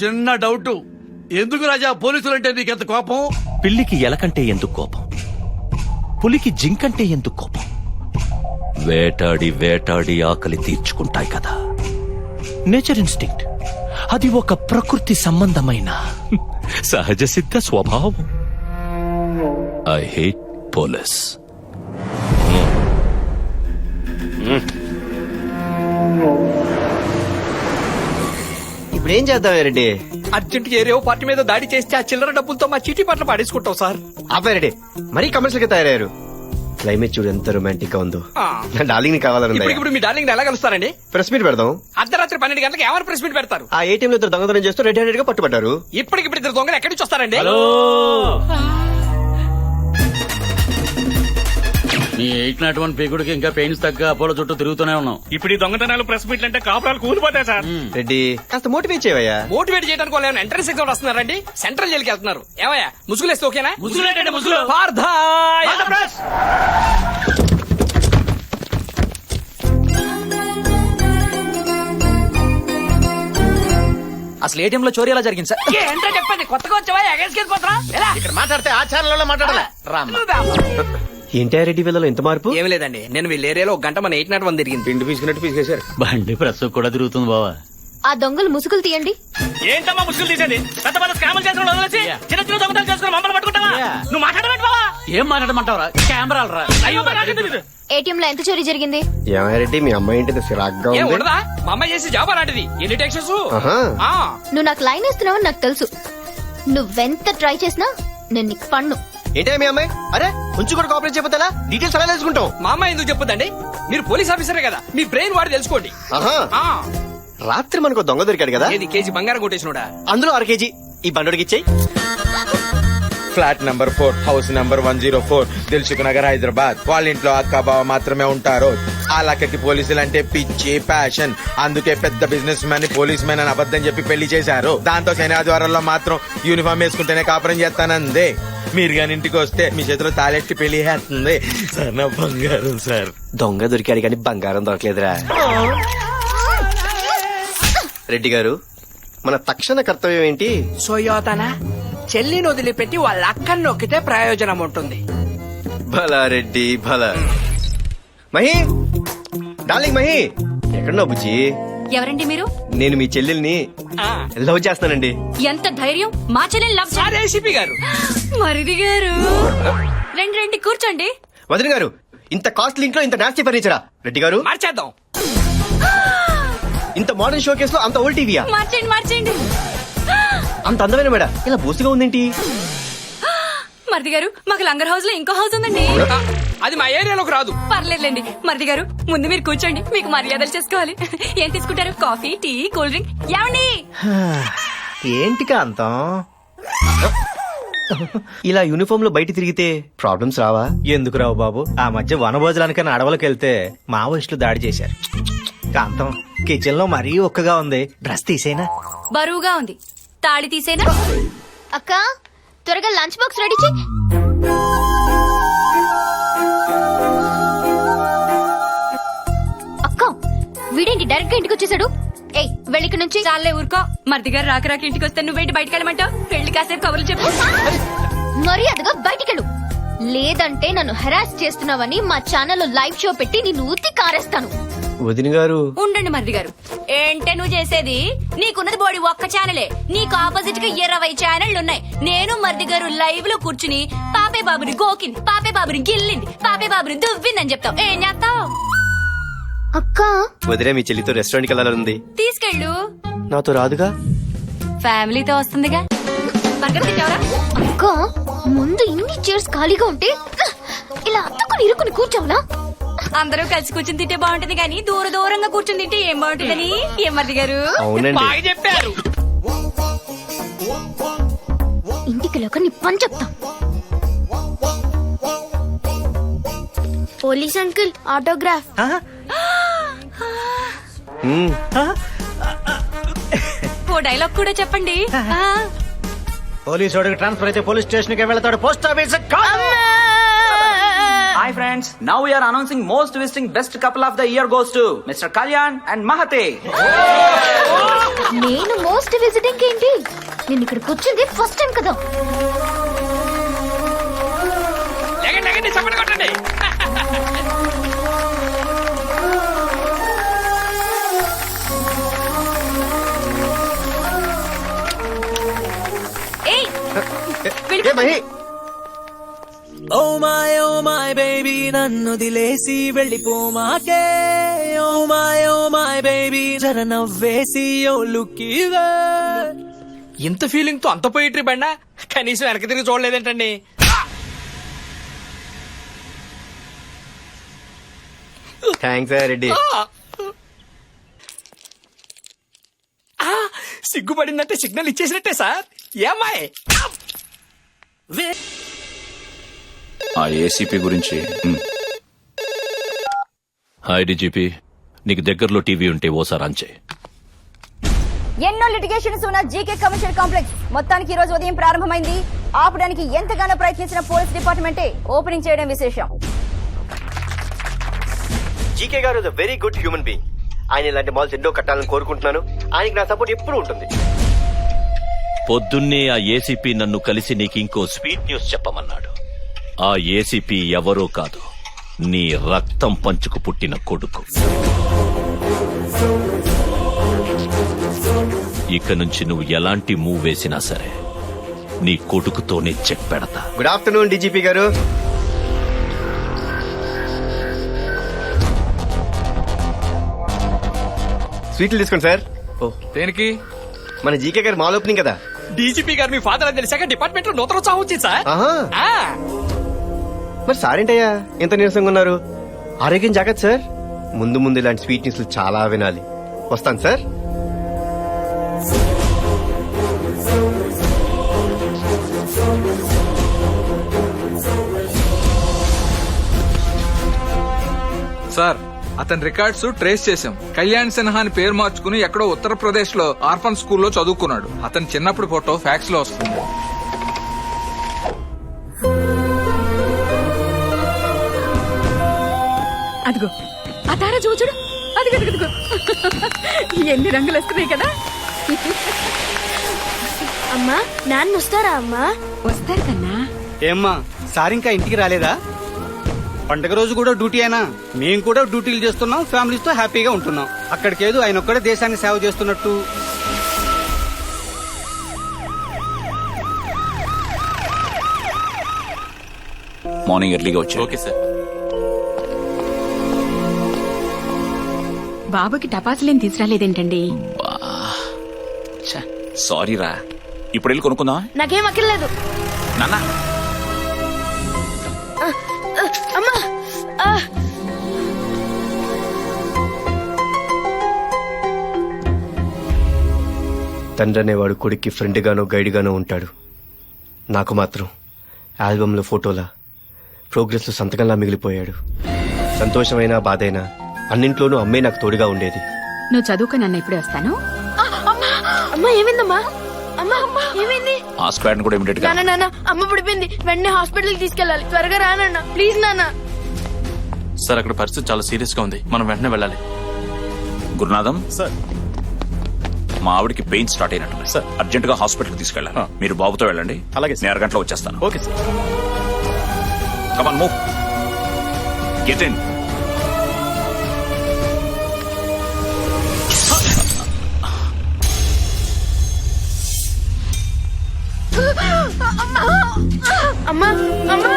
చిన్న డౌట్, ఎందుకు రాజా పోలీసులంటే నీకెంత కోపం? పిల్లికి ఎలకంటే ఎందుకు కోపం, పులికి జింకంటే ఎందుకు కోపం? వేటాడి వేటాడి ఆకలి తీర్చుకుంటాయి కదా. నేచర్ ఇన్స్టింక్ట్, అది ఒక ప్రకృతి సంబంధమైన సహజ సిద్ధ స్వభావం. I hate police. ఇప్పుడు ఏం చేద్దాం రెడ్డి? అర్జెంట్ ఏరియో పార్టీ మీద దాడి చేస్తే ఆ చిల్లర డబ్బులతో మా చీటీ పట్ల పాడేసుకుంటాం సార్. రెడ్డి మరీ కమర్షియల్ గా తయారయ్యారు. క్లైమేట్ చూడు ఎంత రొమాంటిక్ గా ఉందో. నా డార్లింగ్ ని కావాలని ఇప్పుడు మీ డార్లింగ్ ఎలా కలుస్తారండి? ప్రెస్ మీట్ పెడదాం. అర్ధరాత్రి 12 గంటలకు ఎవరు ప్రెస్ మీట్ పెడతారు? ఆ ఏటీఎం లో ఇద్దరు దొంగతనం చేస్తూ రెడ్ హ్యాండెడ్ గా పట్టుబడ్డారు. ఇప్పటికిప్పుడు ఇద్దరు దొంగలు ఎక్కడి నుంచి వస్తారండి? నీ 801 పీకుడికి ఇంకా పెయిన్స్ తగ్గ అపోలో చుట్టూ తిరుగుతూనే ఉన్నాం. ఇప్పుడు ఈ దొంగతనాలు ప్రెస్ మీట్లు అంటే కాపురాలు కూలిపోతాయి సార్. రెడ్డి కాస్త మోటివేట్ చేయవయ్యా. మోటివేట్ చేయడానికి వాళ్ళు ఏమైనా ఎంట్రన్స్ ఎగ్జామ్ వస్తున్నారండి? సెంట్రల్ జైలుకి వెళ్తున్నారు. ఏమయ్యా ముసుగులేస్తే ఓకేనా? ముసుగులేటండి, ముసుగులు. పార్థాయ్. అసలు ఏటీఎం లో చోరీ ఎలా జరిగింది సార్? ఏంటో చెప్పండి, కొత్తగా వచ్చావా? ఎగేసుకెళ్ళిపోతున్నా ఇక్కడ మాట్లాడితే ఆచారంలో మాట్లాడాలి. ఏంటి రెడ్డి వీళ్ళలో ఎంత మార్పు? ఏమి లేదండి, నేను వీళ్ళ ఏరియాలో ఒక గంట మన 801 తిరిగింది. పిండి పీసుకున్నట్టు పీసుకేశారు. బండి ప్రస్తుతం కూడా తిరుగుతుంది బావా. ఆ దొంగలు ముసుగులు తీయండి. ఏంటమ్మా ముసుగులు తీసేది? పెద్ద పెద్ద స్కాములు చేసిన వదిలేసి చిన్న చిన్న దొంగతనాలు చేసుకుని మమ్మల్ని పట్టుకుంటావా? నువ్వు మాట్లాడమంటే బావా? ఏం మాట్లాడమంటావరా? కెమెరాలు రా. అయ్యో నాకేం తెలీదు. ఏటీఎం లో ఎంత చోరీ జరిగింది? రెడ్డి మీ అమ్మాయి ఏంటి సిరాగ్గా ఏం ఉంది? ఉండదా? మా అమ్మాయి చేసి జాబ్ అలాంటిది. ఎన్ని టెక్షన్స్? నువ్వు నాకు లైన్ వేస్తున్నావని నాకు తెలుసు. నువ్వెంత ట్రై చేసినా నేను నీకు పన్ను. ఏంటే మీ అమ్మాయి? అరే కొంచెం కూడా కోఆపరేట్ చేయకపోతే డీటెయిల్స్ అలా తెలుసుకుంటాం. మా అమ్మాయి ఎందుకు చెప్పొద్దండి? మీరు పోలీస్ ఆఫీసరే కదా, మీ బ్రెయిన్ వాడి తెలుసుకోండి. రాత్రి మనకు దొంగ దొరికాడు కదా, ఏది కేజీ బంగారం కొట్టేసినోడా? అందులో 1 కేజీ ఈ బండోడికి ఇచ్చేయి. Flat number 4 house number 104 Dilsukh Nagar Hyderabad. వాళ్ళ ఇంట్లో అక్క బావ మాత్రమే ఉంటారు. ఆ లక్కకి పోలీసులు అంటే పిచ్చి ప్యాషన్. అందుకే పెద్ద బిజినెస్ మ్యాన్ పోలీస్ మ్యాన్ అని అబద్ధం చెప్పి పెళ్లి చేశారు. దాంతో శని ఆదివారాల్లో మాత్రం యూనిఫామ్ వేసుకుంటేనే కాపురం చేస్తానందే. మీరు గాని ఇంటికి వస్తే మీ చేతిలో తాళెట్టి పెళ్లి చేస్తుంది సార్. నా బంగారం సార్. దొంగ దొరికాడు కానీ బంగారం దొరకలేదురా. రెడ్డి గారు మన తక్షణ కర్తవ్యం ఏంటి? సోయోతన చెల్లిని వదిలిపెట్టి వాళ్ళ అక్కని నొక్కితే ప్రయోజనం ఉంటుంది. భలా రెడ్డి భలా. మహి డార్లింగ్ మహి ఎక్కడున్నావు బుజ్జి? ఎవరండి మీరు? నేను మీ చెల్లెల్ని లవ్ చేస్తానండి. ఎంత ధైర్యం మా చెల్లెని లవ్ చేయాలి? ఏసీపీ గారు, మరిది గారు రండి కూర్చోండి. వదిన గారు ఇంత కాస్ట్లీ ఇంట్లో ఇంత నాస్టీ ఫర్నిచరా? రెడ్డి గారు మార్చేద్దాం. ఇంత మోడర్న్ షో కేసులో అంత ఓల్డ్ టీవీయా? మార్చండి. అంత అందమైన మేడ ఇలా బూసిగా ఉందేంటి? మరిది గారు మాకు లంగర్ హౌస్ లో ఇంకో హౌస్ ఉందండి. అది మా ఏరియాలోకి రాదు. పర్లేదులేండి మరిది గారు, ముందు మీరు కూర్చోండి, మీకు మర్యాదలు చేసుకోవాలి. ఏం తీసుకుంటారు? Coffee, tea, cool drink? ఏమండి? ఏంటి కాంతం ఇలా యూనిఫామ్ లో బయట తిరిగితే ప్రాబ్లమ్స్ రావా? ఎందుకు రావు బాబు, ఆ మధ్య వనభోజనానికైనా అడవులకు వెళ్తే మావోయిస్టులు దాడి చేశారు. కాంతం కిచెన్ లో మరీ ఒక్కగా ఉంది, డ్రెస్ తీసేనా? బరువుగా ఉంది, తాళి తీసేనా? అక్క త్వరగా లంచ్ బాక్స్ రెడీ చేయి. అక్క వీడేంటి డైరెక్ట్ గా ఇంటికి వచ్చేసాడు? ఏయ్ వెళ్ళిక నుంచి. చాలే ఊరుకో, మరిది గారు రాక ఇంటికి వస్తే నువ్వేంటి బయటకు వెళ్ళమంటావు? పెళ్లి కాసేపు కబుర్లు చెప్పు. మర్యాదగా బయటికెళ్ళు, లేదంటే నన్ను హెరాస్ చేస్తున్నావని మా ఛానల్లో లైవ్ షో పెట్టి నిన్ను ఊతి కారేస్తాను. వదిన గారు ఉండండి మరిది గారు. ఏంటే నువ్వు చేసేది? నీకున్నది బోడి ఒక్క ఛానలే, నీకు ఆపోజిట్ గా 20 ఛానళ్లు ఉన్నాయి. నేను మరిది గారు లైవ్ లో కూర్చుని పాపే బాబుని గోకింది, పాపే బాబుని గిల్లింది, పాపే బాబుని దువ్విందని చెప్తావు. ఏం చేస్తావు? అక్క వదిలే మీ చెల్లితో రెస్టారెంట్ కి వెళ్ళాలని తీసుకెళ్ళు. నాతో రాదుగా? ఫ్యామిలీతో వస్తుందిగా. అక్క ముందు ఇన్ని చైర్స్ ఖాళీగా ఉంటే ఇలా అత్తుకుని ఇరుకుని కూర్చోవునా? అందరూ కలిసి కూర్చుని తింటే బాగుంటుంది కానీ దూరంగా కూర్చుని తింటే ఏం బాగుంటుందని. ఏం మరిది గారు? బాగా చెప్పారు. ఇంటికి లోక నీ పని చెప్తా. Police uncle autograph. ఓ డైలాగ్ కూడా చెప్పండి. పోలీసు వాడికి ట్రాన్స్ఫర్ అయితే పోలీస్ స్టేషన్ కి వెళ్తాడు, post office. Hi friends, now we are announcing most visiting best couple of the year goes to Mr. Kalyan and Mahate. నేను మోస్ట్ విజిటింగ్ ఏంటి? నేను ఇక్కడికి వచ్చింది ఫస్ట్ టైం కదా. లేకండి చప్పటి కొట్టండి. ఏయ్, ఏ మహి ఓ మై బేబీ నన్ను దిలేసి వెళ్ళిపోమాకే ఓ మై బేబీ జర నవ్వేసి ఓ లుక్కివే. ఇంత ఫీలింగ్ తో అంత పోయిట్రీ బండా కనీసం వెనక తిరిగి చూడలేదేంటండి? థ్యాంక్స్ రెడ్డి. సిగ్గుపడిందంటే సిగ్నల్ ఇచ్చేసినట్టే సార్. ఏమ్మాయి ఆ ఏసీపీ గురించి. హాయ్ డీజీపీ, నీకు దగ్గరలో టీవీ ఉంటే ఓసారి ఆన్ చేయి. ఎన్నో లిటిగేషన్స్ ఉన్న జీకే కమర్షియల్ కాంప్లెక్స్ మొత్తానికి ఈ రోజు ఉదయం ప్రారంభమైంది. ఆపడానికి ఎంతగానో ప్రయత్నించిన పోలీస్ డిపార్ట్మెంటే ఓపెనింగ్ చేయడం విశేషం. జీకే గారు is a very good human being. ఆయన ఇలాంటి మాల్స్ ఎన్నో కట్టాలని కోరుకుంటున్నాను. ఆయనకి నా సపోర్ట్ ఎప్పుడూ ఉంటుంది. పొద్దున్నే ఆ ఏసీపీ నన్ను కలిసి నీకు ఇంకో స్వీట్ న్యూస్ చెప్పమన్నాడు. ఆ ఏసీపీ ఎవరో కాదు, నీ రక్తం పంచుకు పుట్టిన కొడుకు. ఇక నుంచి నువ్వు ఎలాంటి మూవ్ వేసినా సరే నీ కొడుకుతోనే చెక్ పెడతా. గుడ్ ఆఫ్టర్నూన్ డీజీపీ గారు. స్వీట్లు తీసుకోండి సార్. దేనికి? మన జీకే గారు మాల్ ఓపెనింగ్ కదా. డీజీపీ గారు మీ ఫాదర్ అని తెలిసాక డిపార్ట్మెంట్ లో నూతన ఉత్సాహం వచ్చింది సార్. ఆహా. ఆ. మరి సార్ ఏంటయ్యా ఎంత నీరసంగా ఉన్నారు? ఆరోగ్యం జాగ్రత్త సార్. ముందు ముందు ఇలాంటి స్వీట్ న్యూస్లు చాలా వినాలి. వస్తాను సార్. సార్, అతని రికార్డ్స్ ట్రేస్ చేశాం. కళ్యాణ్ సిన్హా అని పేరు మార్చుకుని ఎక్కడో ఉత్తరప్రదేశ్ లో ఆర్ఫన్ స్కూల్లో చదువుకున్నాడు. అతని చిన్నప్పుడు ఫోటో ఫ్యాక్స్ లో వస్తుంది. అదిగో ఆ తార చూడు. అదిగో ఎన్ని రంగులు వస్తున్నాయి కదా. అమ్మా, నాన్న వస్తారా? అమ్మా వస్తారు కన్నా. ఏమ్మా సార్ ఇంకా ఇంటికి రాలేదా? పండగ రోజు కూడా డ్యూటీ అయినా మేము కూడా డ్యూటీలు చేస్తున్నాం, ఫ్యామిలీస్ తో హ్యాపీగా ఉంటున్నాం. అక్కడికేదో ఆయన ఒక్కడే దేశాన్ని సేవ చేస్తున్నట్టు. మార్నింగ్ ఎర్లీగా వచ్చి. Okay sir. బాబుకి టపాసులేం తీసుకురాలేదేంటండి? సారీ రా, ఇప్పుడు వెళ్ళి కొనుక్కుందా? నాకేం అక్కర్లేదు. నాన్న అమ్మా, తండ్రి అనేవాడు కొడుక్కి ఫ్రెండ్ గానో గైడ్ గానో ఉంటాడు. నాకు మాత్రం ఆల్బంలో ఫోటోలా, ప్రోగ్రెస్ లో సంతకంలా మిగిలిపోయాడు. సంతోషమైనా బాధైనా అన్నింట్లోనూ అమ్మే నాకు తోడుగా ఉండేది. నువ్వు చదువుకో, నన్ను ఇప్పుడే వస్తాను. అమ్మా ఏమైందమ్మా? అమ్మా ఏమైంది? ఆ స్క్వాడ్ కూడా ఇమిడియట్ గా. నాన్న అమ్మ పడిపోయింది, వెంటనే హాస్పిటల్ కి తీసుకెళ్ళాలి. త్వరగా రానన్న ప్లీజ్. నాన్న సార్, అక్కడ పరిస్థితి చాలా సీరియస్ గా ఉంది, మనం వెంటనే వెళ్ళాలి. గురునాథం సార్, మా ఆవిడికి పెయిన్ స్టార్ట్ అయినట్టు సార్. అర్జెంట్ గా హాస్పిటల్ కి తీసుకెళ్ళాలి. మీరు బాబుతో వెళ్ళండి. అలాగే, నేను అరగంటలో వచ్చేస్తాను. Okay sir. Come on move, get in. అమ్మా, అమ్మా,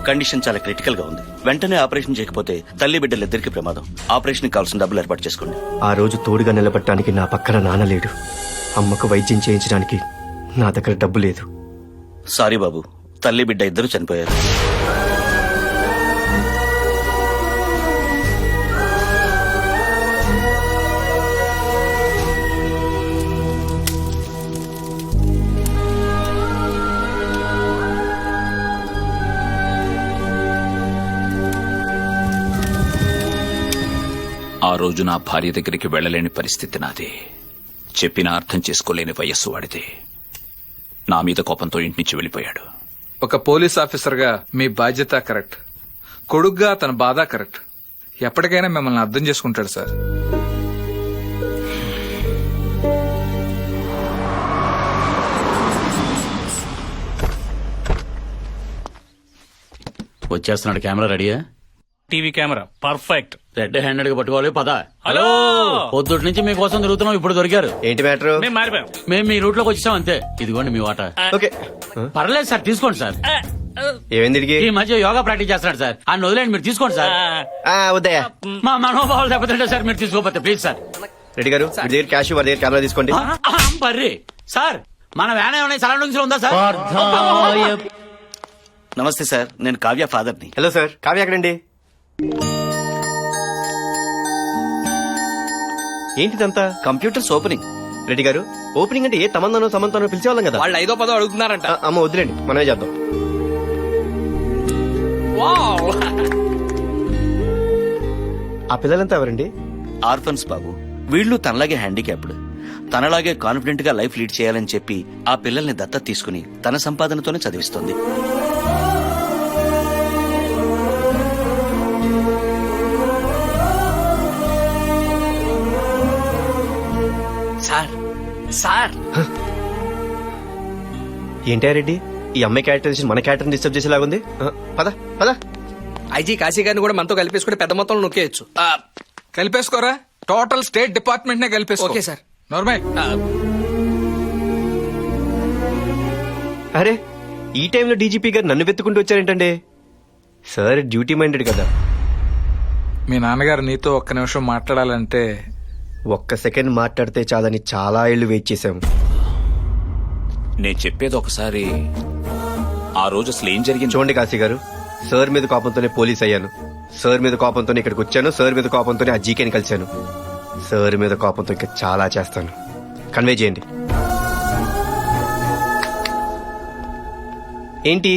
కండిషన్ చాలా క్రిటికల్ గా ఉంది. వెంటనే ఆపరేషన్ చేయకపోతే తల్లి బిడ్డలిద్దరికి ప్రమాదం. ఆపరేషన్ కావాల్సిన డబ్బులు ఏర్పాటు చేసుకోండి. ఆ రోజు తోడుగా నిలబడటానికి నా పక్కన నాన్న లేడు. అమ్మకు వైద్యం చేయించడానికి నా దగ్గర డబ్బు లేదు. సారీ బాబు, తల్లి బిడ్డ ఇద్దరు చనిపోయారు. ఆ రోజు నా భార్య దగ్గరికి వెళ్లలేని పరిస్థితి నాది. చెప్పినా అర్థం చేసుకోలేని వయస్సు వాడిది. నా మీద కోపంతో ఇంటి నుంచి వెళ్లిపోయాడు. ఒక పోలీస్ ఆఫీసర్ గా మీ బాధ్యత కరెక్ట్, కొడుగ్గా తన బాధ కరెక్ట్. ఎప్పటికైనా మిమ్మల్ని అర్థం చేసుకుంటాడు సార్. వచ్చేస్తున్నాడు కెమెరా రెడీయా TV camera perfect. Red handed గా పట్టుకోవాలి పద. హలో. పొద్దుటి నుంచి మీకోసం తిరుగుతున్నాం, ఇప్పుడు దొరికారు. ఏంటి మ్యాటర్? మేము మారిపోయాం. మేము మీ రూట్ లోకి వచ్చాం అంతే. ఇదిగోండి మీ వాటా. ఓకే. పర్లేదు సార్, తీసుకోండి సార్. ఏమైంది తిరిగి? ఈ మధ్య యోగా ప్రాక్టీస్ చేస్తున్నాడు సార్, ఆయన వదిలేండి, మీరు తీసుకోండి సార్. వద్దయ్యా. మా మనోభావాలు దెబ్బతింటే సార్ మీరు తీసుకోకపోతే ప్లీజ్ సార్. రెడ్డి గారు మీ దగ్గర క్యాష్, వారి దగ్గర కెమెరా తీసుకోండి. బర్రీ సార్, మన వ్యాన్ ఏమైనా సరౌండింగ్స్ లో ఉందా సార్? నమస్తే సార్, నేను కావ్య ఫాదర్ని. హలో సార్, కావ్య ఎక్కడండి? ఏంటిదంతా? Computers opening. రెడ్డి గారు, ఓపెనింగ్ అంటే ఏ తమందనో సమంతనో పిలిచేవాళ్ళం కదా. వాళ్ళు 5వ 10వ అడుగుతున్నారంట. అమ్మ వదిలేండి, మనమే చేద్దాం. ఆ పిల్లలంతా ఎవరండి? ఆర్ఫన్స్ బాబు. వీళ్ళు తనలాగే హ్యాండిక్యాప్డ్, తనలాగే కాన్ఫిడెంట్ గా లైఫ్ లీడ్ చేయాలని చెప్పి ఆ పిల్లల్ని దత్తత తీసుకుని తన సంపాదనతోనే చదివిస్తుంది. సార్ సార్ ఏంటా రెడ్డి, ఈ అమ్మాయి క్యారెక్టరైజేషన్ మన క్యారెక్టర్ డిస్టర్బ్ చేసేలాగుంది. పద పద. ఐజీ కాశీ గారిని కూడా మనతో కలిపేసుకుంటే పెద్ద మొత్తంలో నొక్కేయచ్చు. కలిపేసుకోరా, టోటల్ స్టేట్ డిపార్ట్మెంట్ నే కలిపేసుకో. Okay sir. నార్మల్. అరే, ఈ టైంలో డీజీపీ గారు నన్ను వెతుకుంటూ వచ్చారేంటండి? సార్ డ్యూటీ మైండెడ్ కదా. మీ నాన్నగారు నీతో ఒక్క నిమిషం మాట్లాడాలంటే ఒక్క సెకండ్ మాట్లాడితే చాలని చాలా ఏళ్లు వెయిట్ చేశాము. నేను చెప్పేది ఒకసారి, ఆ రోజు అసలు ఏం జరిగింది చూడండి కాశీ గారు, సార్ మీద కోపంతోనే పోలీస్ అయ్యాను, సార్ మీద కోపంతోనే ఇక్కడికి వచ్చాను, సార్ మీద కోపంతోనే ఆ జీకేని కలిశాను, సార్ మీద కోపంతో ఇంకా చాలా చేస్తాను. కన్వే చేయండి. ఏంటి